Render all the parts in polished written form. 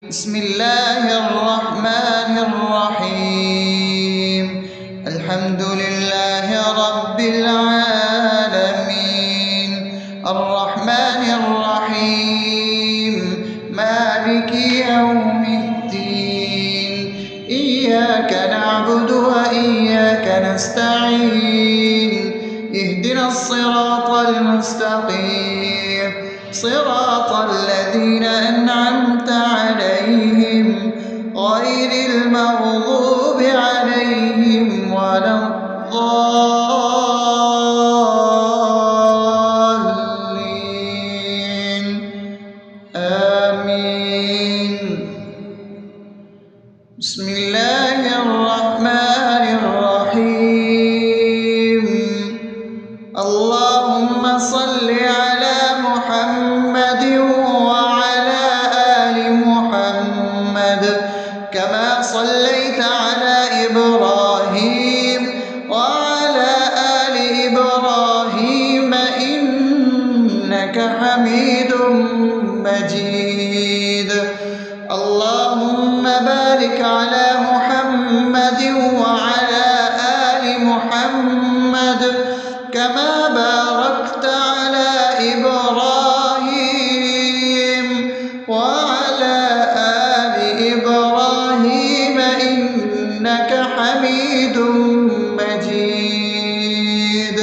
بسم الله الرحمن الرحيم. الحمد لله رب العالمين، الرحمن الرحيم، مالك يوم الدين. إياك نعبد وإياك نستعين، اهدنا الصراط المستقيم، صراط الذين أنعمت عليهم غير المغضوب عليهم ولا الضالين. آمين. بسم الله الرحمن الرحيم. اللهم صل على محمد وعلى آل محمد كما صليت على إبراهيم وعلى آل إبراهيم إنك حميد مجيد. اللهم بارك على محمد وعلى آل محمد كما باركت على إبراهيم وعلى آل إبراهيم إنك حميد مجيد.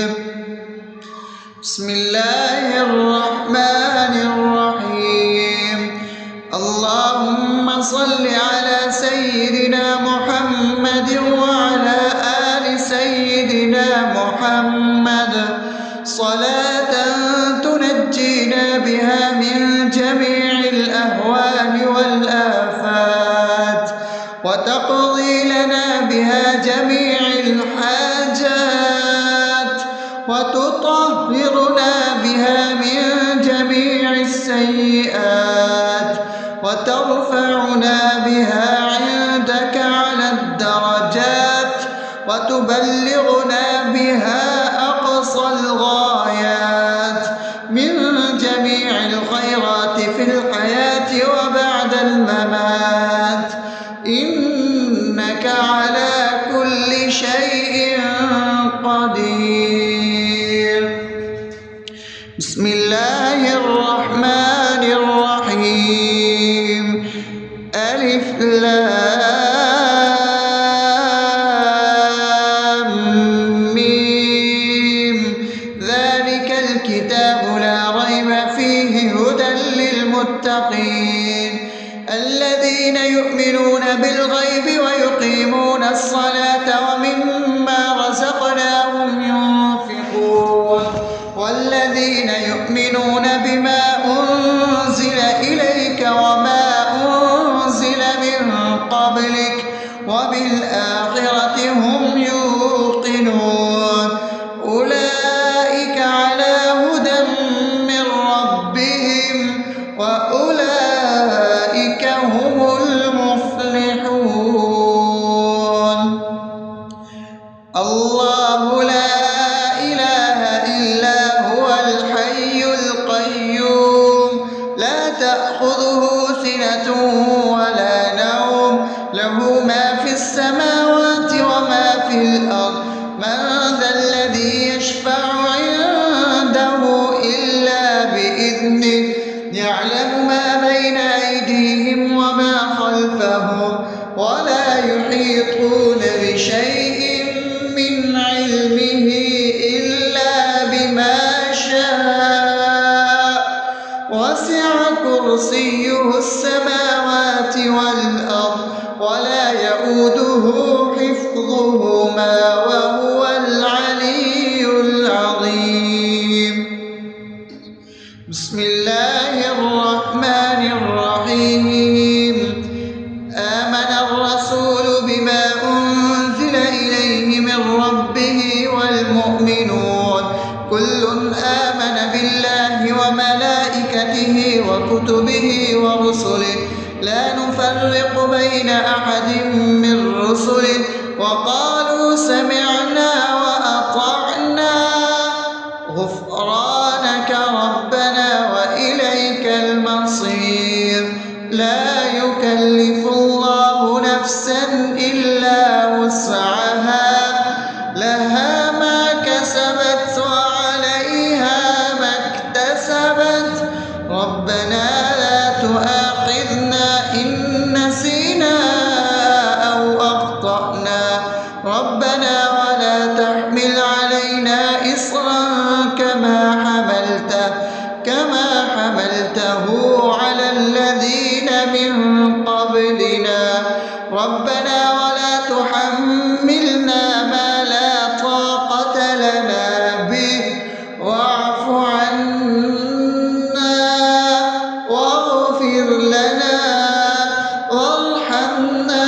بسم الله الرحمن الرحيم. اللهم صل على سيدنا محمد وعلى آل سيدنا محمد صلاة تنجينا بها من جميع الأهوال والآفات، وتقضي لنا بها جميع الحاجات، وتطهرنا بها من جميع السيئات، وترفعنا بها عندك على الدرجات، وتبلغنا بها أقصى الغايات من جميع الخيرات في الحياة وبعد الممات، إنك على كل شيء قدير. بسم الله الرحمن الرحيم. ألف لام ميم. ذلك الكتاب لا ريب فيه هدى للمتقين الذين يؤمنون بالغيب ويقيمون الصلاة ومما رزقناهم ينفقون والذين يؤمنون بما أنزل إليك وما أنزل من قبلك وبالآخرة هم يوقنون أولئك على هدى من ربهم وأولئك هم المفلحون. الله لا إله إلا هو الحي القيوم لا تأخذه سنة ولا نوم له ما في السماوات وما في الأرض من ذا الذي يشفع عنده إلا بإذنه يعلم ما بين أيديهم وما خلفهم ولا يحيطون بشيء من علمه إلا بما شاء وسع كرسيه السماوات والأرض ولا يؤوده حفظهما وهو العلي العظيم. بسم الله الرحمن الرحيم. آمن الرسول بما أنزل إليه من ربه والمؤمنون كل آمن بالله وملائكته وكتبه ورسله لا نفرق بين أحد من رسله وقالوا سمعنا وأطعنا غفرانك ربنا وإليك المصير. لا يكلف يكلف الله نفسا إلا وسعها لها ما كسبت وعليها ما اكتسبت ربنا لا تؤاخذنا إن نسينا أو أخطأنا ربنا ولا تحمل علينا إصرا كما حملته على الذين من قبلنا ربنا ولا تحملنا ما لا طاقة لنا به واعف عنا واغفر لنا وارحمنا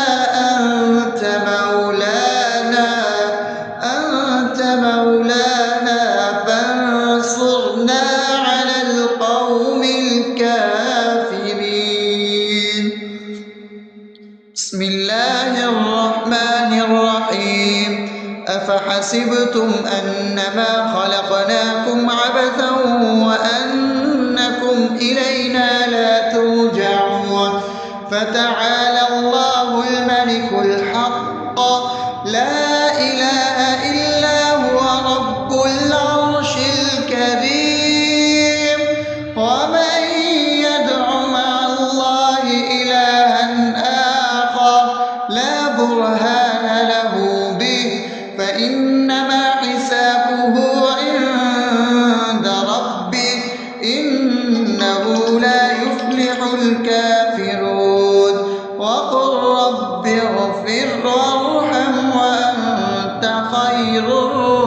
أنت مولانا فانصرنا على القوم الكافرين. بسم الله الرحمن الرحيم أفحسبتم أنما خلقناكم عبثا وأنكم إلينا لا ترجعون فتعالى الله الملك الحق لا إله إلا هو رب العرش الكريم ومن يدع مع الله إلها آخر لا برهان له به فإنما حسابه عند ربه إنه لا يفلح الكافرون وقل رب اغفر وارحم وأنت خير الراحمين.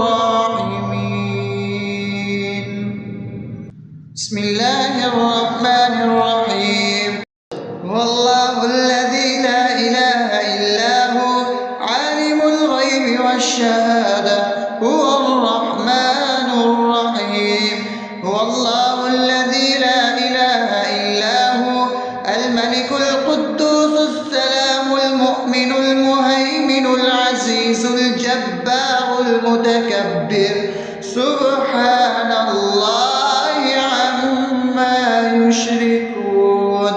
بسم الله الرحمن الرحيم هو الله الذي لا إله إلا هو عالم الغيب والشهادة هو الرحمن الرحيم هو الله الذي لا إله إلا هو الملك القدوس السلام المؤمن المهيمن العزيز الجبار المتكبر سبحان الله عما يشركون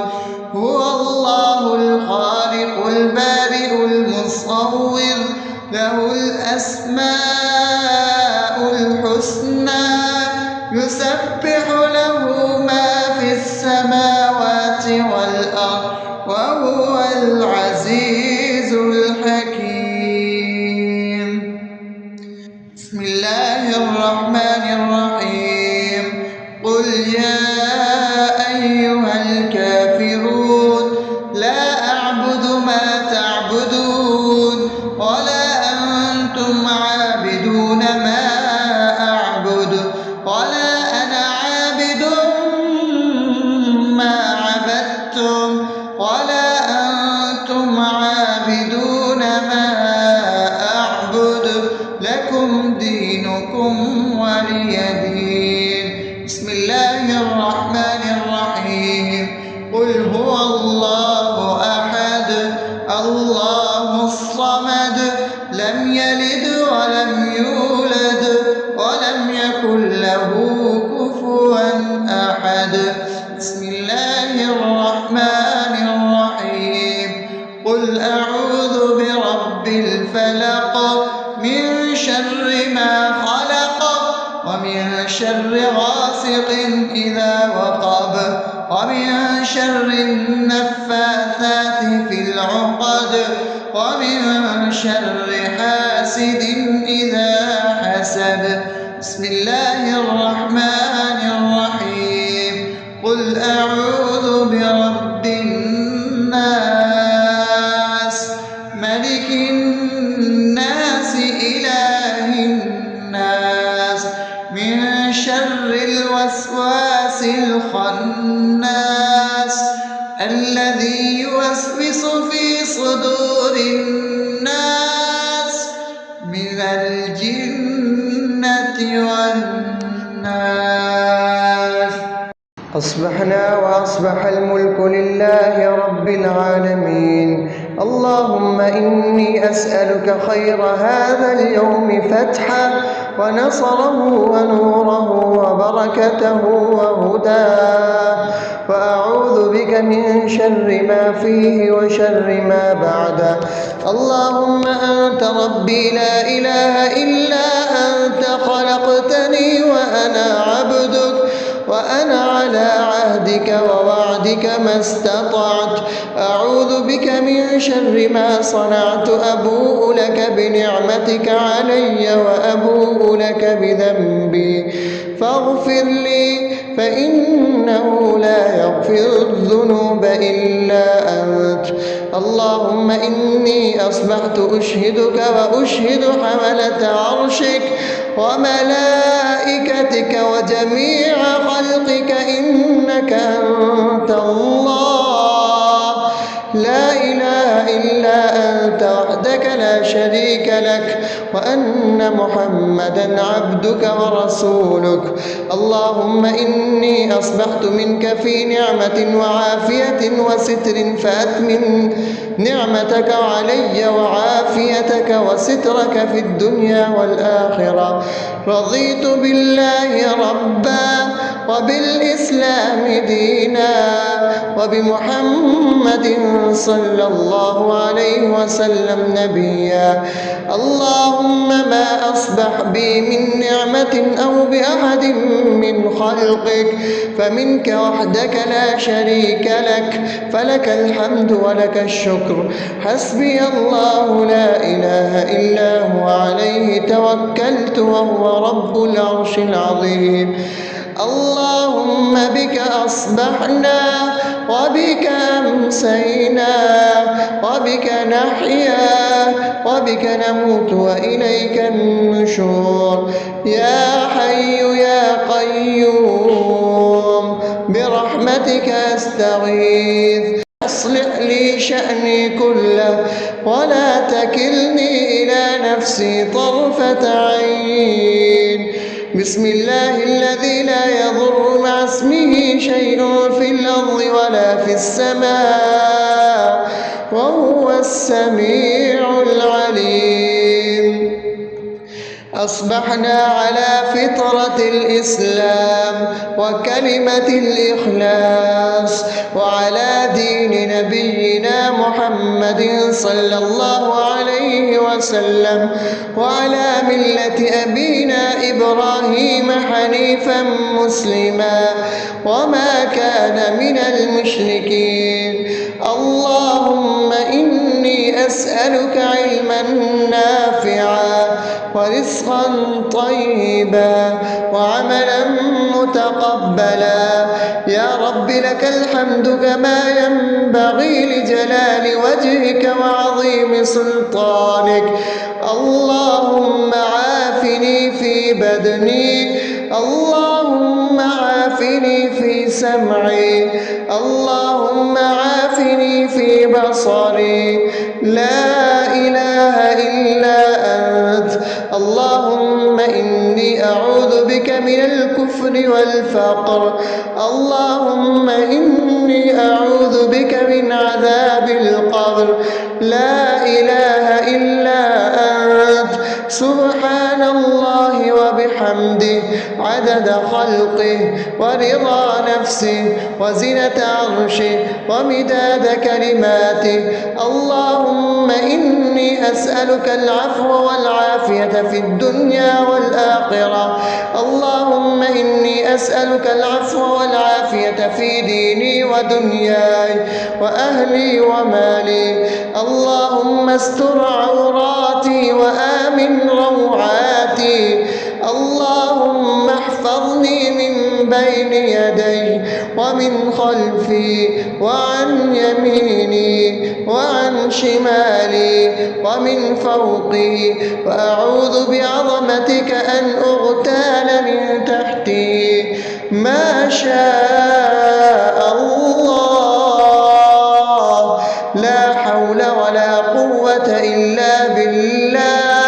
هو الله الخالق البارئ المصور له الأسماء الحسنى يسبح له ما في السماوات والأرض وهو العزيز الحكيم. بسم الله الرحمن الرحيم قل يا أيها الكافرون لا أعبد ما تعبدون ولا أنتم عابدون ما أعبد ولا أنا عابد ما عبدتم ولا أنتم عابدون ما أعبد لكم دينكم ولي دين. بسم الله الرحمن الرحيم قل هو الله أحد الله الصمد لم يلد ولم يولد ولم يكن له كفوا أحد. بسم الله الرحمن الرحيم قل أعوذ برب الفلق من شر ما خلق ومن شر غاسق إذا وقب ومن شر النفاثات في العقد ومن شر حاسد إذا حسد. بسم الله الرحمن الرحيم قل أعوذ برب الناس ملك الناس إله الناس من شر الوسواس الخناس الذي يوسوس في صدور الناس من الجنة والناس. أصبحنا وأصبح الملك لله رب العالمين اللهم إني أسألك خير هذا اليوم فتحه ونصره ونوره وبركته وهداه، وأعوذ بك من شر ما فيه وشر ما بعده. اللهم أنت ربي لا إله إلا أنت، خلقتني وأنا عبدك، وأنا على عهدك ووعدك ما استطعت. أعوذ بك من شر ما صنعت، أبوء لك بنعمتك علي وأبوء لك بذنبي، فاغفر لي فإنه لا يغفر الذنوب إلا أنت. اللهم إني أصبحت أشهدك وأشهد حملة عرشك وملائكتك وجميع خلقك إنك أنت الله، لا إله إلا أنت وحدك لا شريك لك، وأن محمدا عبدك ورسولك. اللهم إني أصبحت منك في نعمة وعافية وستر، فأتمم نعمتك علي وعافيتك وسترك في الدنيا والآخرة. رضيت بالله ربا وبالإسلام دينا وبمحمد صلى الله عليه وسلم نبيا. اللهم ما أصبح بي من نعمة أو بأحد من خلقك فمنك وحدك لا شريك لك، فلك الحمد ولك الشكر. حسبي الله لا إله إلا هو، عليه توكلت وهو رب العرش العظيم. اللهم بك أصبحنا وبك أمسينا وبك نحيا وبك نموت وإليك النشور. يا حي يا قيوم برحمتك أستغيث، أصلح لي شأني كله ولا تكلني إلى نفسي طرفة عين. بسم الله الذي لا يضر مع اسمه شيء في الأرض ولا في السماء وهو السميع العليم. أصبحنا على فطرة الإسلام وكلمة الإخلاص وعلى دين نبينا محمد صلى الله عليه وسلم وعلى ملة أبينا إبراهيم حنيفا مسلما وما كان من المشركين. اللهم إني أسألك علما نافعا ورزقا طيبا وعملا متقبلا. يا رب لك الحمد كما ينبغي لجلال وجهك وعظيم سلطانك. اللهم عافني في بدني، اللهم عافني في سمعي، اللهم عافني في بصري. لا إله إلا أنت. اللهم إني أعوذ بك من الكفر والفقر. اللهم إني أعوذ بك من عذاب القبر. لا إله إلا أنت. سبحان الله وبحمده عدد خلقه ورضا نفسه وزنة عرشه ومداد كلماته. اللهم إني أسألك العفو والعافية في الدنيا والآخرة. اللهم إني أسألك العفو والعافية في ديني ودنياي وأهلي ومالي. اللهم استر عوراتي وآمن روعاتي. اللهم احفظني من بين يدي ومن خلفي وعن يميني وعن شمالي ومن فوقي، وأعوذ بعظمتك أن أغتال من تحتي. ما شاء الله، لا حول ولا قوة إلا بالله.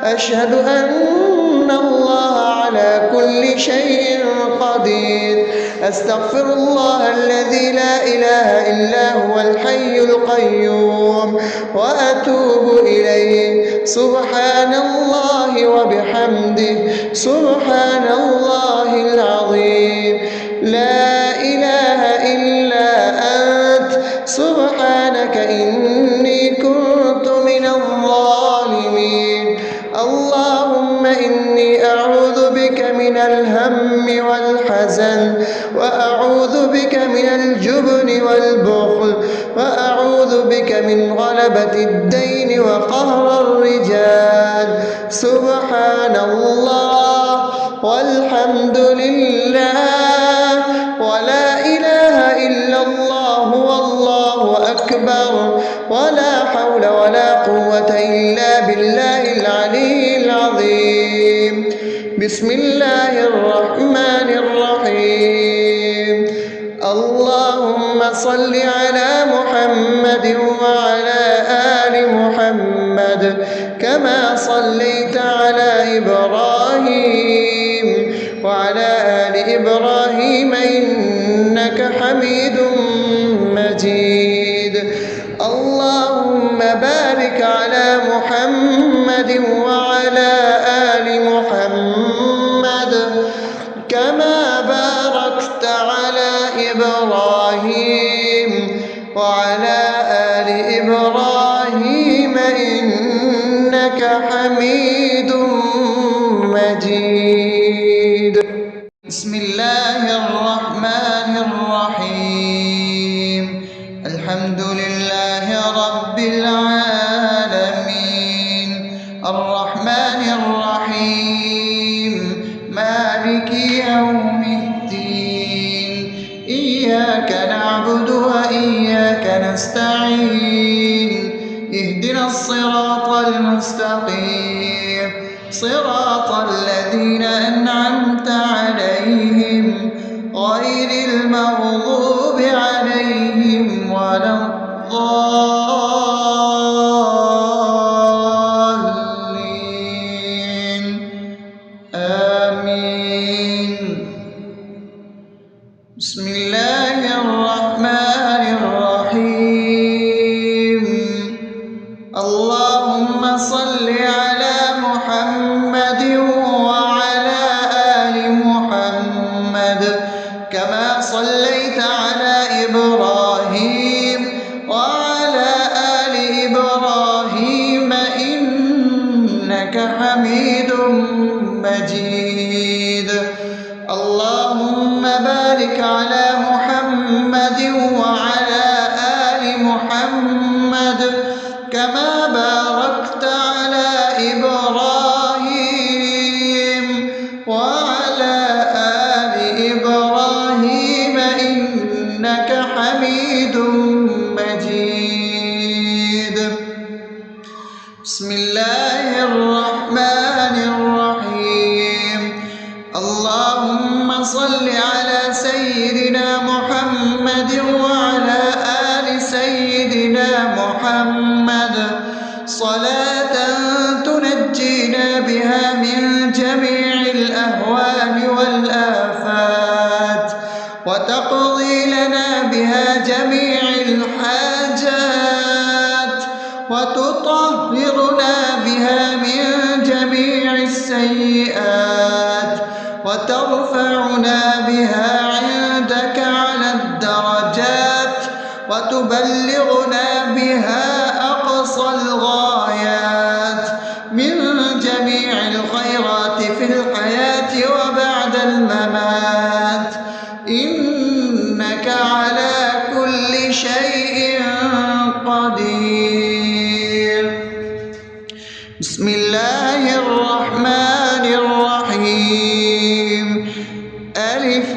أشهد أن الله على كل شيء قدير. أستغفر الله الذي لا إله إلا هو الحي القيوم وأتوب إليه. سبحان الله وبحمده سبحان الله العظيم. لا إله إلا أنت سبحانك إني كنت من الظالمين. اللهم إني أعوذ بك من الهم والحزن، وأعوذ بك من الجبن والبخل، وأعوذ بك من غلبة الدين وقهر الرجال. سبحان الله والحمد لله ولا إله إلا الله والله أكبر ولا حول ولا قوة إلا بالله العلي العظيم. بسم الله الرحمن الرحيم. اللهم صل على محمد وعلى آل محمد كما صليت على إبراهيم وعلى آل إبراهيم إنك حميد مجيد. اللهم بارك على محمد وعلى آل محمد كما باركت على إبراهيم وعلى آل إبراهيم إنك حميد مجيد. بسم الله الرحمن الرحيم. الحمد لله رب العالمين الرحمن الرحيم مالك يوم الدين. إياك نعبد وإياك نستعين. اهدنا الصراط المستقيم صراط الذين أنعمت عليهم غير المغضوب عليهم ولا الضالين. آمين. بسم الله الرحمن الرحيم. اللهم صل على محمد وعلى آل محمد كما صليت على إبراهيم وعلى آل إبراهيم إنك حميد مجيد. اللهم بارك على محمد وعلى آل محمد كما باركت على إبراهيم وعلى آل إبراهيم إنك حميد مجيد. بسم الله الرحمن الرحيم. اللهم صل على سيدنا محمد وعلى آل سيدنا محمد صلاة تنجينا بها من جميع الأهوال والآفات وتقضي لنا بها جميع الحاجات وتطهرنا بها من جميع السيئات وترفعنا بها عندك على الدرجات وتبلغنا بها أقصى الغايات من جميع الخيرات في الحياة وبعد الممات إنك على كل شيء قدير. بسم الله الرحمن الرحيم. ألف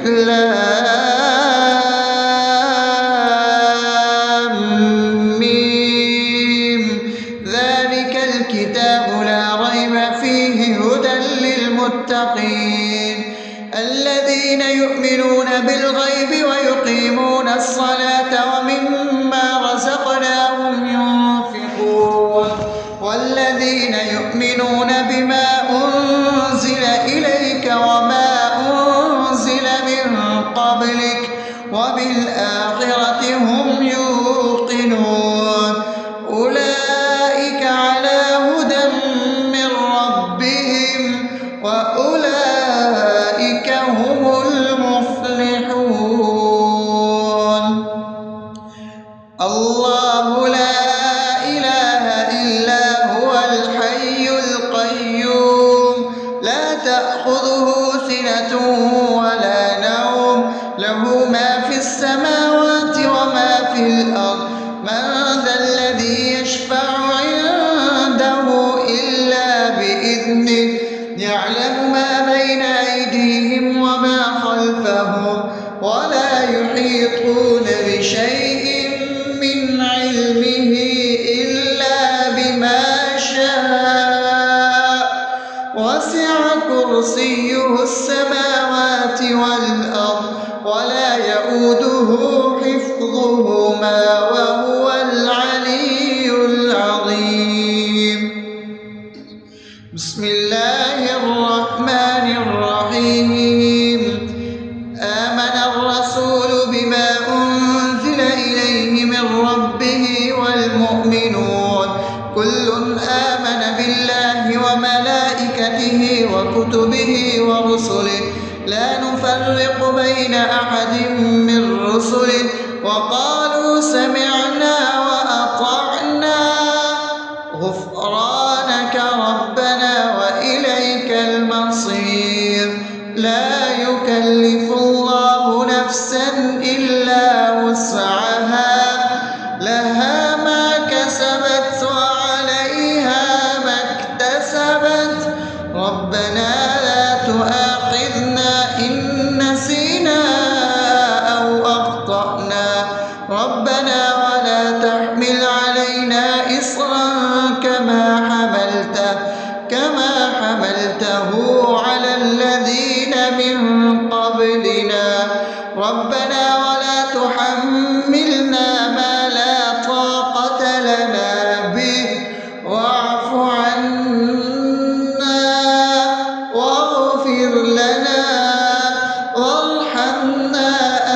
لام ميم. ذلك الكتاب لا ريب فيه هدى للمتقين الذين يؤمنون بالغيب ويقيمون الصلاة ومما رزقناهم ينفقون والذين يؤمنون بإذنه يعلم ما بين أيديهم وما خلفهم ولا يحيطون بشيء من علمه إلا بما شاء وسع كرسيه السماوات والأرض ولا يئوده حفظهما وهو العلي العظيم. بسم الله الرحمن الرحيم. آمن الرسول بما أنزل إليه من ربه والمؤمنون كل آمن بالله وملائكته وكتبه ورسله لا نفرق بين أحد من رسله وقالوا سمعنا وأطعنا غفرانك ربنا وإليك المصير. لا يكلف الله نفسا إلا وسعها لها ما كسبت وعليها ما اكتسبت ربنا لا تؤاخذنا إن نسينا أو أخطأنا ربنا ولا تحمل علينا إصرا كما حملته على الذين من قبلنا ربنا ولا تحملنا ما لا طاقة لنا به واعف عنا واغفر لنا وارحمنا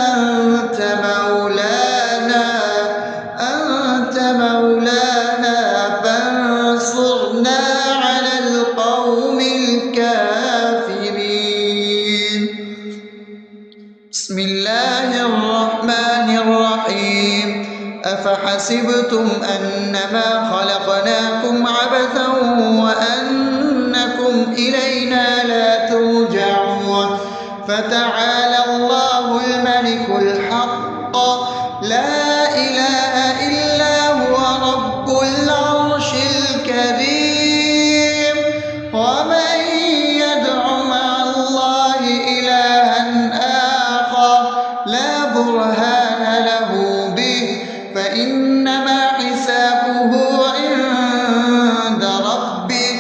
أنت مولانا فانصرنا على القوم الكافرين. بسم الله الرحمن الرحيم. أفحسبتم أنما خلقناكم عبثا وأنكم إلينا لا ترجعون فتعالى الله الملك الحق لا إله إلا هو رب العرش الكريم. ومن يدع مع الله إلها آخر لا برهان له به فإنما حسابه عند ربه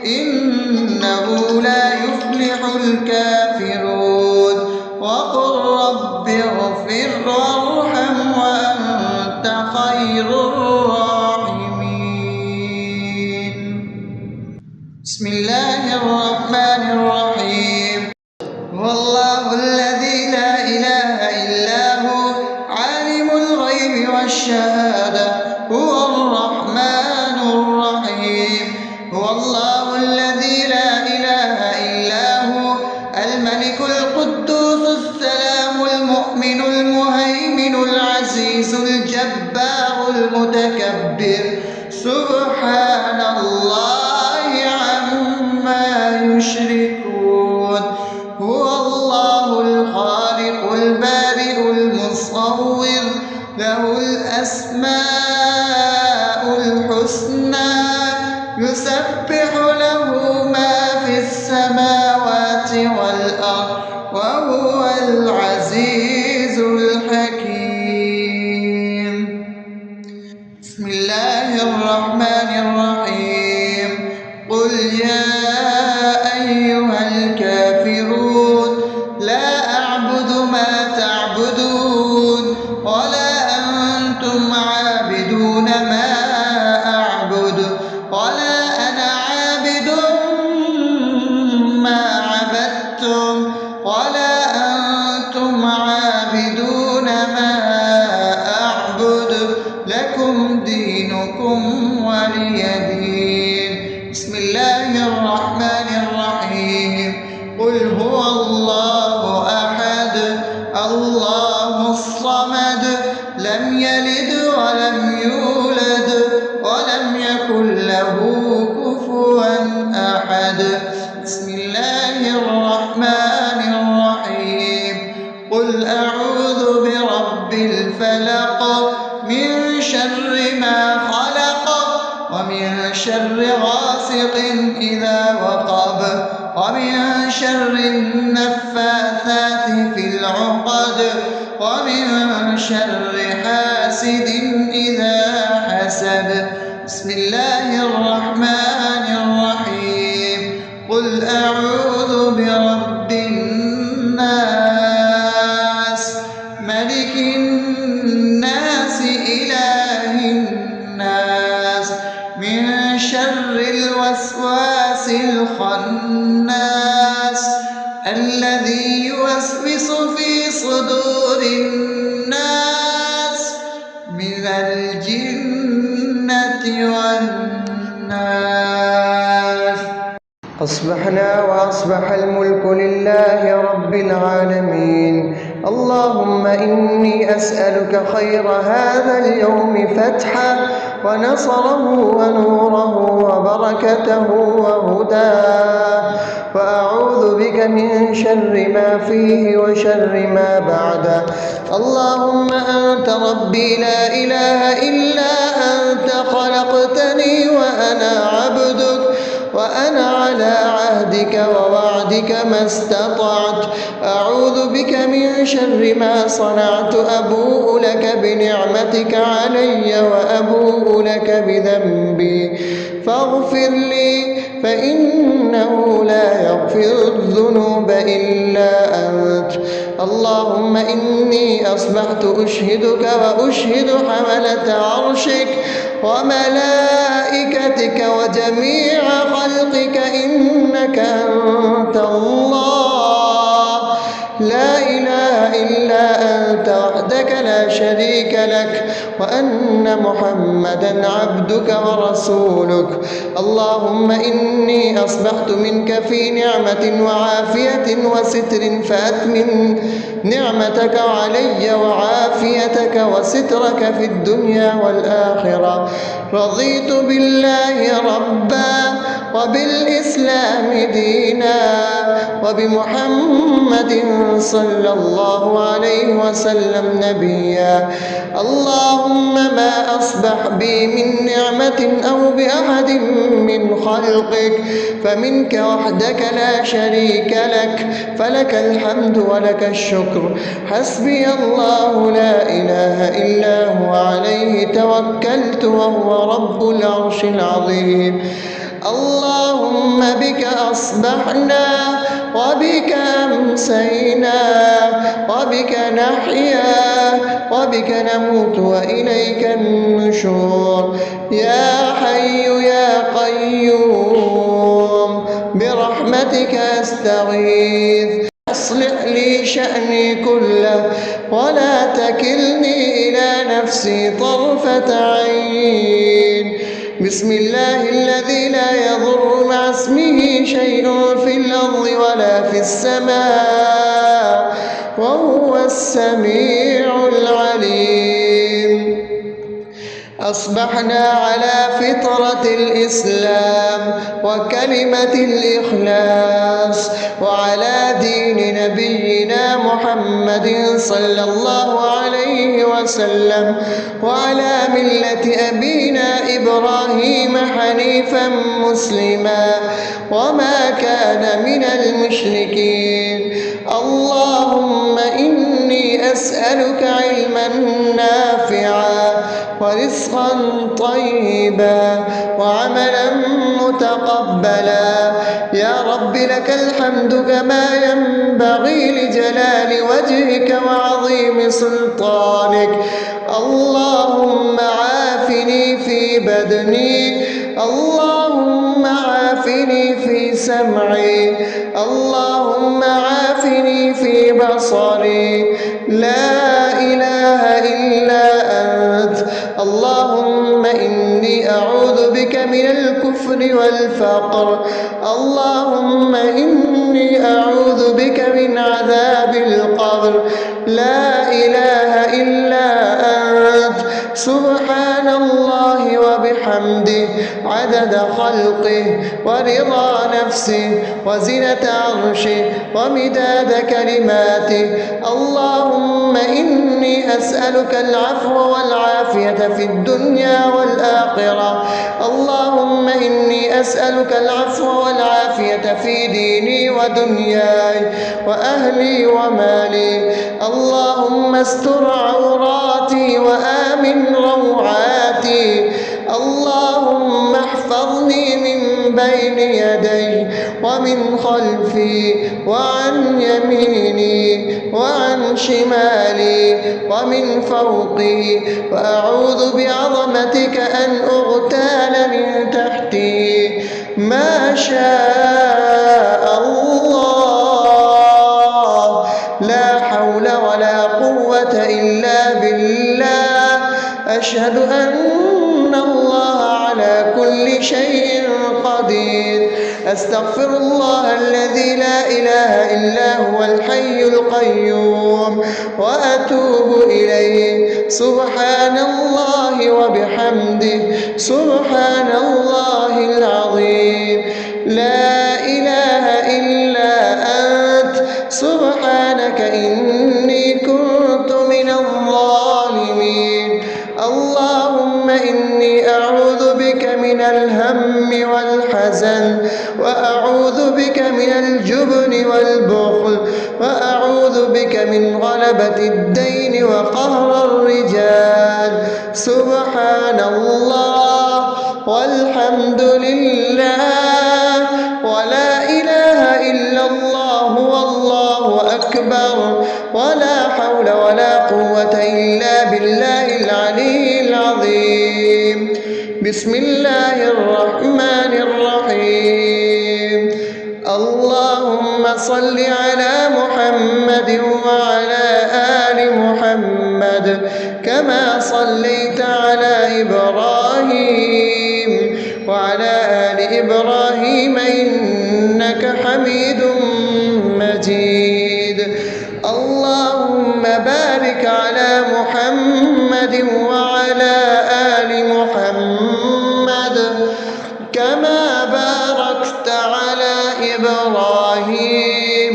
إنه لا يفلح الكافرون. وقل رب اغفر وارحم وأنت خير الراحمين. بسم الله الرحمن الرحيم. هو الله الذي لا إله إلا هو عالم الغيب والشهادة هو الرحمن الرحيم. هو الله الذي لا إله إلا هو الملك القدوس السلام المؤمن المهيمن العزيز الجبار المتكبر سبحان الله عما يشركون. هو الله الخالق البارئ المصور له الأسماء الحسنى يسبح له ما في السماوات والأرض وهو العزيز الحكيم. بسم الله الرحمن الرحيم. قل يا أيها الكافرون لا أعبد ما تعبدون ولا أنتم عابدون ما أعبد ولا أنا عابد ما عبدتم ولا أنتم عابدون ما أعبد لكم دينكم ولي دين. بسم الله الرحمن الرحيم. قل هو الله أحد الله الصمد لم يلد ولم يولد ولم يكن له كفوا أحد. بسم الله الرحمن الرحيم. قل أعوذ برب الفلق من شر ما خلق ومن شر غاسق إذا وقب شر النفاثات في العقد ومن شر حاسد إذا حسد. بسم الله الرحمن الرحيم. قل أعوذ برب الناس ملك الناس إله الناس من شر الوسواس الخناس الذي يوسوس في صدور الناس من الجنة والناس. أصبحنا وأصبح الملك لله رب العالمين. اللهم إني أسألك خير هذا اليوم فتحه ونصره ونوره وبركته وهداه، وأعوذ بك من شر ما فيه وشر ما بعده. اللهم أنت ربي لا إله إلا أنت، خلقتني وأنا عبدك، وأنا على عهدك ووعدك ما استطعت. أعوذ بك من شر ما صنعت. أبوء لك بنعمتك علي وأبوء لك بذنبي فاغفر لي، فإنه لا يغفر الذنوب إلا أنت. اللهم إني أصبحت أشهدك وأشهد حملة عرشك وملائكتك وجميع خلقك إنك أنت الله لا إله إلا أنت وحدك لا شريك لك، وأن محمدا عبدك ورسولك. اللهم إني أصبحت منك في نعمة وعافية وستر، فأتمم نعمتك علي وعافيتك وسترك في الدنيا والآخرة. رضيت بالله ربا وبالإسلام دينا وبمحمد صلى الله عليه وسلم نبيا. اللهم ما أصبح بي من نعمة أو بأحد من خلقك فمنك وحدك لا شريك لك، فلك الحمد ولك الشكر. حسبي الله لا إله إلا هو عليه توكلت وهو رب العرش العظيم. اللهم بك أصبحنا وبك أمسينا وبك نحيا وبك نموت وإليك النشور. يا حي يا قيوم برحمتك أستغيث، أصلح لي شأني كله ولا تكلني إلى نفسي طرفة عين. بسم الله الذي لا يضر مع اسمه شيء في الأرض ولا في السماء وهو السميع العليم. أصبحنا على فطرة الإسلام وكلمة الإخلاص وعلى دين نبينا محمد صلى الله عليه وسلم وعلى ملة أبينا إبراهيم حنيفا مسلما وما كان من المشركين. اللهم إني أسألك علما نافعا ورزقا طيبا وعملا متقبلا. يا رب لك الحمد كما ينبغي لجلال وجهك وعظيم سلطانك. اللهم عافني في بدني، اللهم عافني في سمعي، اللهم عافني في بصري. لا إله إلا أنت. اللهم إني أعوذ بك من الكفر والفقر. اللهم إني أعوذ بك من عذاب القبر. لا إله إلا أنت. سبحان الله وبحمده عدد خلقه ورضا نفسه وزنة عرشه ومداد كلماته. اللهم إني أسألك العفو والعافية في الدنيا والآخرة. اللهم إني إني أسألك العفو والعافية في ديني ودنياي وأهلي ومالي. اللهم استر عوراتي وآمن روعاتي. اللهم احفظني من بين يدي ومن خلفي وعن يميني وعن شمالي ومن فوقي، وأعوذ بعظمتك أن أغتال من تحتي. ما شاء الله، لا حول ولا قوة إلا بالله. أشهد أن الله على كل شيء قدير. أستغفر الله الذي لا إله إلا هو الحي القيوم وأتوب إليه. سبحان الله وبحمده، سبحان الله العظيم. لا إله إلا أنت، سبحانك إني كنت من الظالمين. اللهم إني أعوذ بك من الهم والحزن، وأعوذ بك من الجبن والبخل، وأعوذ بك من غلبة الدين وقهر الرجال. سبحان الله والحمد لله ولا إله إلا الله والله أكبر، ولا حول ولا قوة إلا بالله العلي العظيم. بسم الله الرحمن الرحيم. اللهم صل على محمد وعلى آل محمد كما صليت على إبراهيم وعلى آل إبراهيم إنك حميد مجيد. اللهم بارك على محمد وعلى آل محمد كما باركت على إبراهيم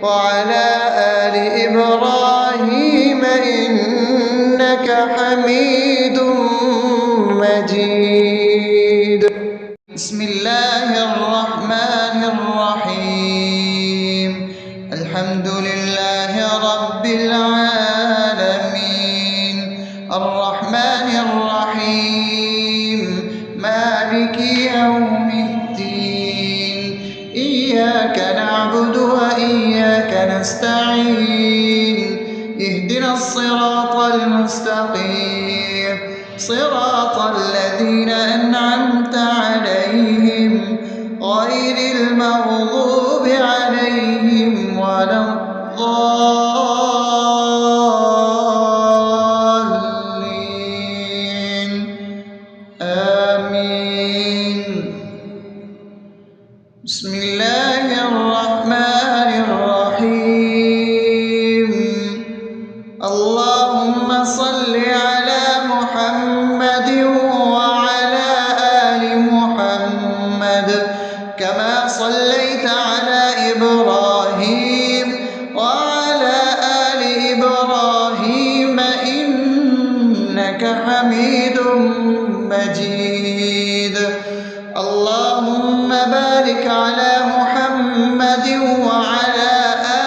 وعلى آل إبراهيم إنك حميد مجيد. بسم الله الرحمن الرحيم. الحمد لله رب العالمين، الرحمن الرحيم، مالك يوم الدين. إياك نعبد وإياك نستعين. اهدنا الصراط المستقيم، صراط الذين أنعمت عليهم غير المغضوب عليهم ولا الضالين. آمين. بسم الله الرحمن الرحيم. اللهم صل على محمد وعلى آل محمد كما صليت على إبراهيم وعلى آل إبراهيم إنك حميد مجيد. اللهم بارك على محمد وعلى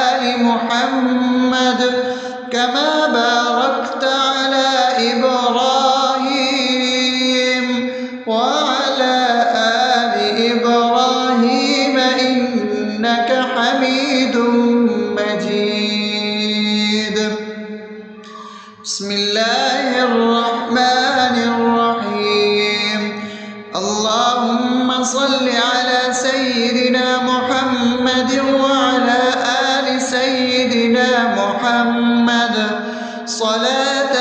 آل محمد كما باركت على إبراهيم وعلى آل إبراهيم إنك حميد مجيد. بسم الله الرحمن الرحيم. اللهم صل على سيدنا محمد وعلى آل سيدنا محمد صلاة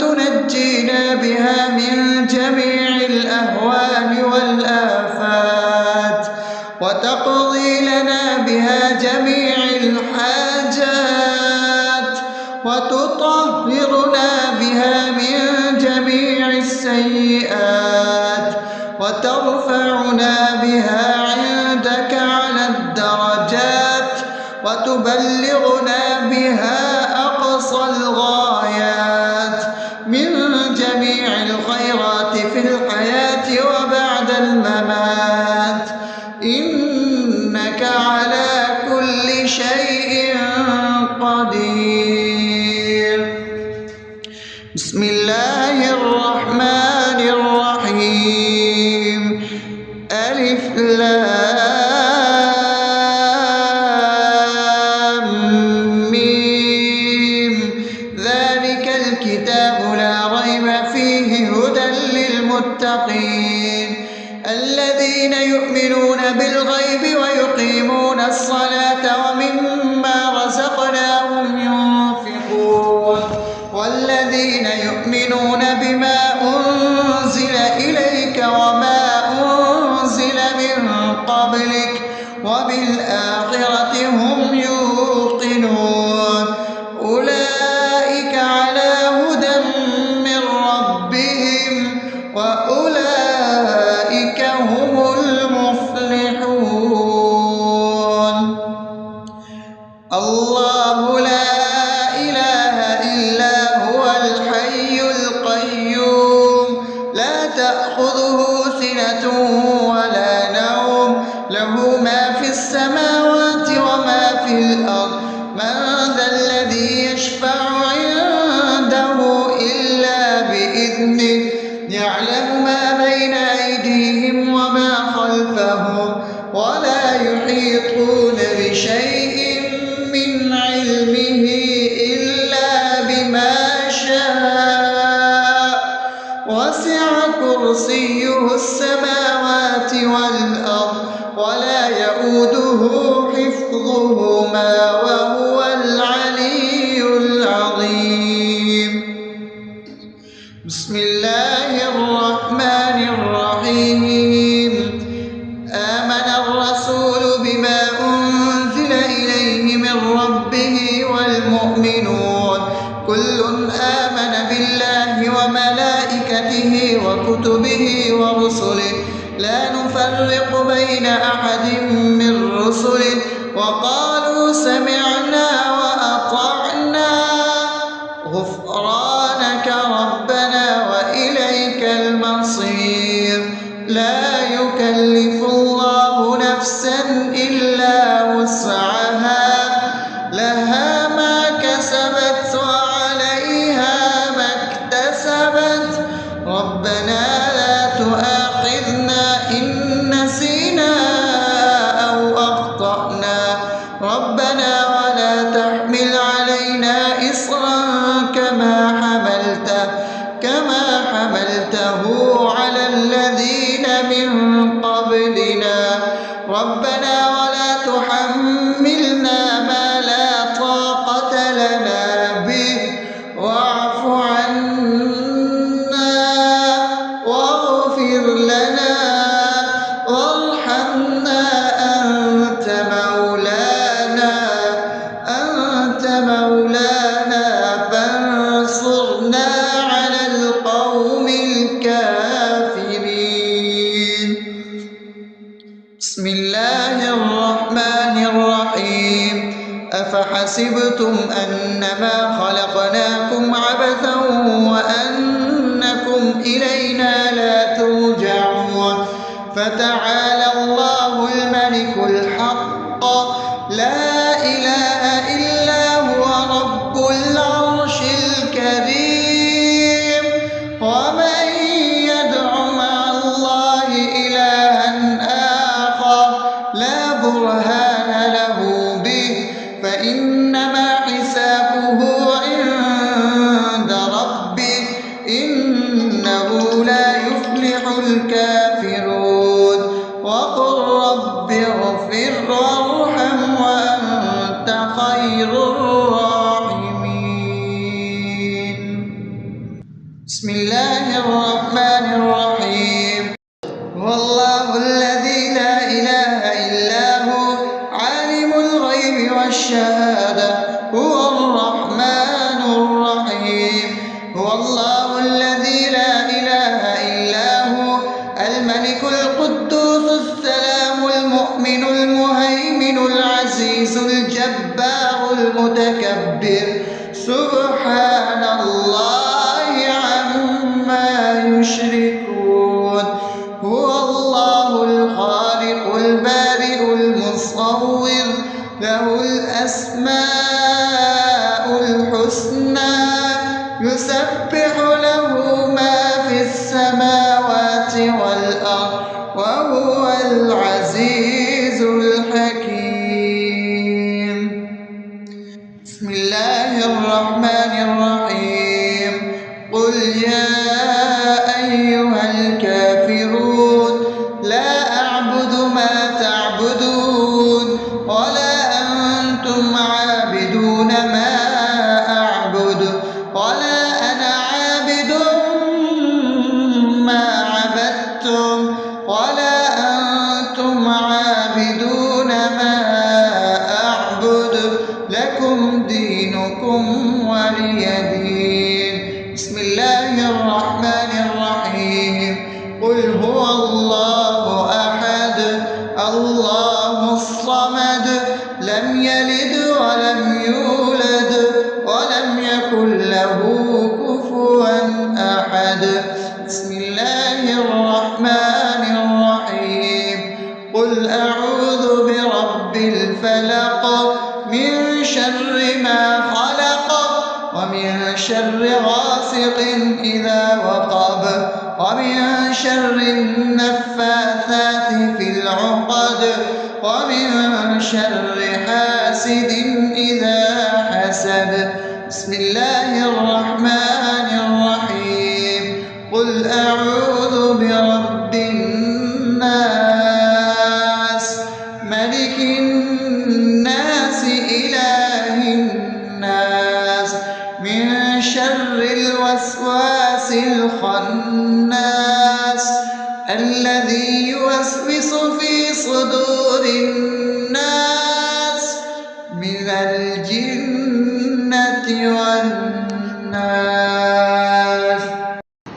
تنجينا بها من جميع الأهوال والآفات، وتقضي لنا بها جميع الحاجات، وتطهرنا بها من جميع السيئات، وترفعنا بها عندك على الدرجات، وتبلغنا بها أقصى الغايات من جميع الخيرات في الحياة وبعد الممات. لام ميم ذلك الكتاب لا ريب فيه هدى للمتقين الذين يؤمنون بالغيب ويقيمون الصلاة ومما رزقناهم ينفقون والذين يؤمنون بما أنزل إليك وما أنزل من قبلك وبالآخرة هم يوقنون أولئك على هدى من ربهم وأولئك هم المفلحون الله لا إله إلا هو الحي القيوم لا تأخذه سنة ولا نوم له ما في السماوات وما في الأرض من ذا الذي يشفع عنده إلا بإذنه يعلم ما بين أيديهم وما خلفهم ولا يحيطون بشيء من علمه إلا بما شاء وسع كرسيه السماوات والأرض ولا يؤوده حفظهما وهو العلي العظيم بسم الله الرحمن الرحيم آمن الرسول بما أنزل إليه من ربه والمؤمنون كل آمن بالله وملائكته وكتبه ورسله لا نفرق بين أحد من رسله وقالوا سمعنا وأطعنا غفرانك ربنا وإليك المصير لا يكلف الله نفسا إلا وسعها لها ما كسبت وعليها ما اكتسبت ربنا لا تؤاخذنا إن نسينا أو أخطأنا ربنا ولا تحمل علينا إصرا كما حملته على الذين من قبلنا ربنا ولا تحملنا ما لا طاقة لنا به واعف عنا واغفر لنا وارحمنا أنت مولانا فانصرنا على القوم الكافرين بسم الله الرحمن الرحيم أفحسبتم أنما خلقناكم عبثا وأنكم إلينا لا ترجعون فتعالى الله الملك الحق لا إله إلا هو رب العرش الكريم ومن يدع مع الله إلها آخر لا برهان له به فإنما حسابه عند ربه إنه لا يفلح الكافرون وقل رب اغفر وارحم وأنت خير الراحمين بسم الله الرحمن الرحيم هو الله الذي لا إله إلا هو عالم الغيب والشهادة هو الرحمن الرحيم هو الله الذي لا إله إلا هو الملك القدوس السلام المؤمن المهيمن العزيز الجبار المتكبر سبحان الله عما يشركون هو الله الخالق البارئ المصور له الأسماء الحسنى يسبح له ما في السماوات والأرض وهو العزيز الحكيم. بسم الله الرحمن الرحيم. قل يا أيها الكافرون لا أعبد ما تعبدون ولا أنتم عابدون ما أعبد ولا أنا عابد ما عبدتم ولا أنتم عابدون ما أعبد لكم دينكم ولي دين. بسم الله الرحمن الرحيم. قل هو الله أحد الله الصمد لم يلد ولم يولد ولم يكن له كفوا أحد. بسم الله الرحمن الرحيم. قل أعوذ برب الفلق من شر ما خلق ومن شر غاسق إذا وقب ومن شر النفاثات في العقد ومن شر حاسد إذا حسد. بسم الله الرحمن الرحيم. قل أعوذ برب الناس ملك الناس إله الناس من شر الوسواس الخناس الذي يوسوس في صدور الناس من الجنة والناس.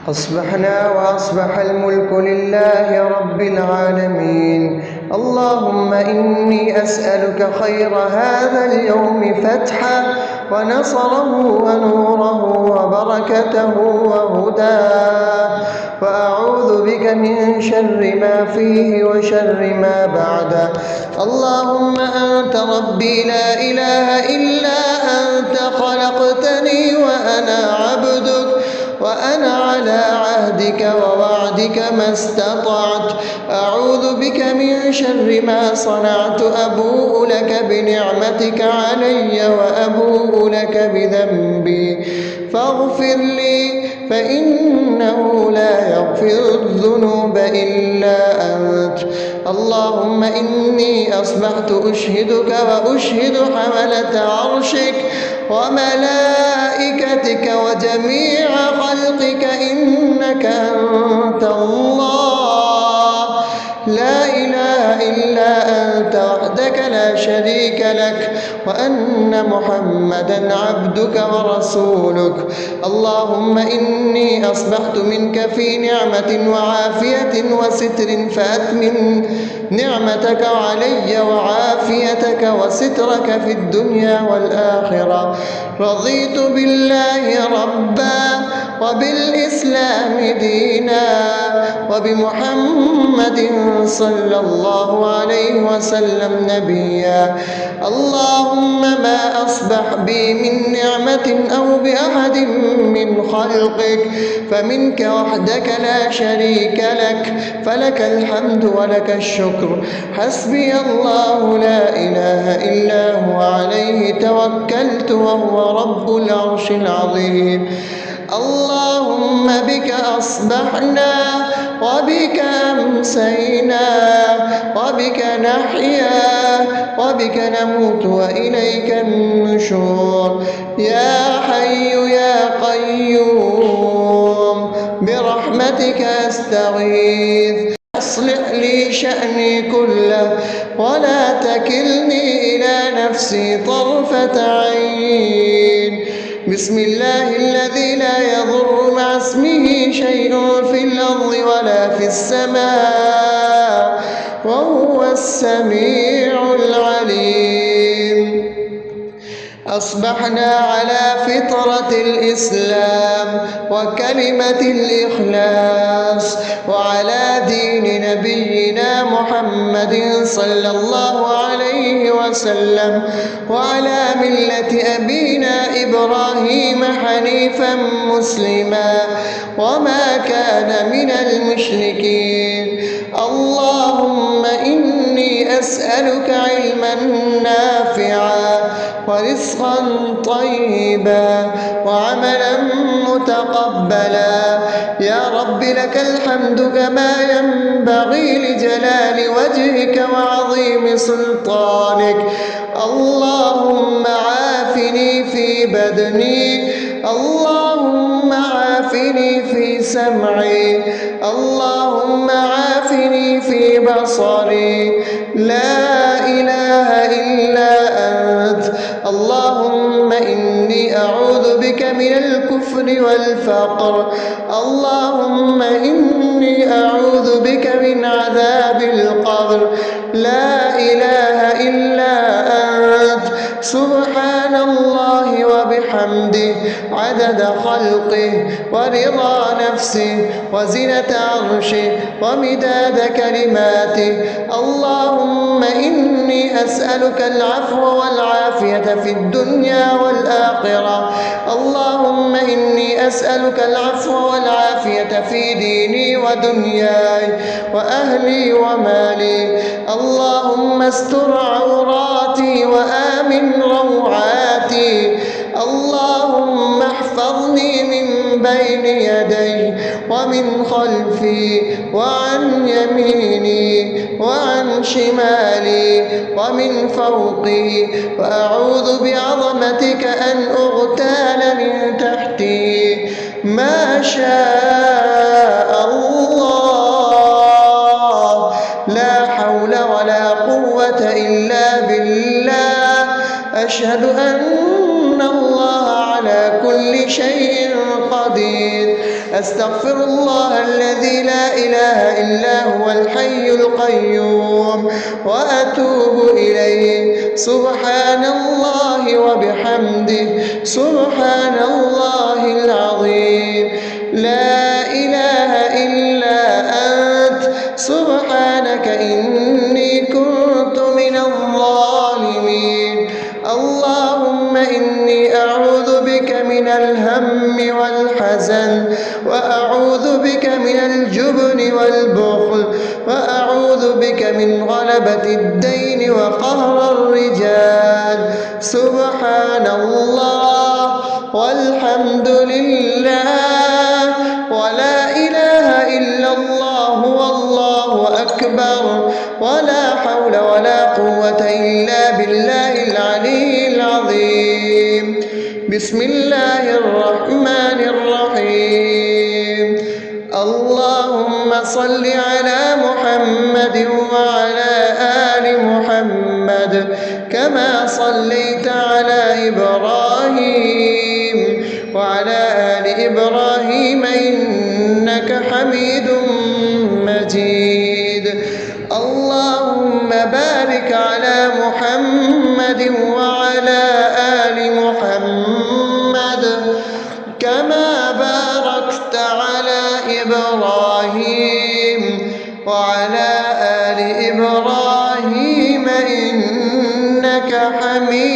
أصبحنا وأصبح الملك لله رب العالمين. اللهم إني أسألك خير هذا اليوم فتحه ونصره ونوره وبركته وهداه، وأعوذ بك من شر ما فيه وشر ما بعده. اللهم أنت ربي لا إله إلا أنت خلقتني وأنا عبدك وأنا على عهدك ووعدك ما استطعت. أعوذ بك من شر ما صنعت. أبوء لك بنعمتك علي وأبوء لك بذنبي فاغفر لي فإنه لا يغفر الذنوب إلا أنت. اللهم إني أصبحت أشهدك وأشهد حملة عرشك وملائكتك وجميع خلقك إنك أنت الله لا إله إلا أنت وحدك لا شريك لك وأن محمدا عبدك ورسولك. اللهم إني أصبحت منك في نعمة وعافية وستر فأتمم نعمتك علي وعافيتك وسترك في الدنيا والآخرة. رضيت بالله ربا وبالإسلام دينا وبمحمد صلى الله عليه وسلم نبيا. اللهم ما أصبح بي من نعمة أو بأحد من خلقك فمنك وحدك لا شريك لك فلك الحمد ولك الشكر. حسبي الله لا إله إلا هو عليه توكلت وهو رب العرش العظيم. اللهم بك أصبحنا وبك أمسينا وبك نحيا وبك نموت وإليك النشور. يا حي يا قيوم برحمتك أستغيث. أصلح لي شأني كله ولا تكلني إلى نفسي طرفة عين. بسم الله الذي لا يضر مع اسمه شيء في الأرض ولا في السماء وهو السميع العليم. أصبحنا على فطرة الإسلام وكلمة الإخلاص وعلى دين نبينا محمد صلى الله عليه وسلم وعلى ملة أبينا إبراهيم حنيفا مسلما وما كان من المشركين. اللهم أسألك علما نافعا ورزقا طيبا وعملا متقبلا. يا رب لك الحمد كما ينبغي لجلال وجهك وعظيم سلطانك. اللهم عافني في بدني، اللهم عافني في سمعي، اللهم عافني في بصري. لا إله إلا أنت. اللهم إني أعوذ بك من الكفر والفقر. اللهم إني أعوذ بك من عذاب القبر. لا إله إلا أنت. سبحان الله وبحمده عدد خلقه ورضا نفسه وزنة عرشه ومداد كلماته. اللهم إني أسألك العفو والعافية في الدنيا والآخرة. اللهم إني أسألك العفو والعافية في ديني ودنياي وأهلي ومالي. اللهم استر عوراتي وآمن روعاتي. اللهم احفظني من بين يدي ومن خلفي وعن يميني وعن شمالي ومن فوقي، وأعوذ بعظمتك أن أغتال من تحتي. ما شاء الله، لا حول ولا قوة إلا بالله. أشهد أن الله على كل شيء قدير. أستغفر الله الذي لا إله إلا هو الحي القيوم وأتوب إليه. سبحان الله وبحمده سبحان الله العظيم. لا إله إلا أنت. سبحانك إني كنت من الظالمين. اللهم إني أعوذ بك من الهم والحزن، وأعوذ بك من الجبن والبخل، وأعوذ بك من غلبة الدين وقهر الرجال. سبحان الله والحمد لله ولا إله إلا الله والله أكبر، ولا حول ولا قوة إلا بالله العلي العظيم. بسم الله الرحمن الرحيم. اللهم صل على محمد وعلى آل محمد كما صليت على إبراهيم وعلى آل إبراهيم إنك حميد مجيد. اللهم بارك على محمد وعلى آل محمد كما باركت على إبراهيم وعلى آل إبراهيم إنك حميد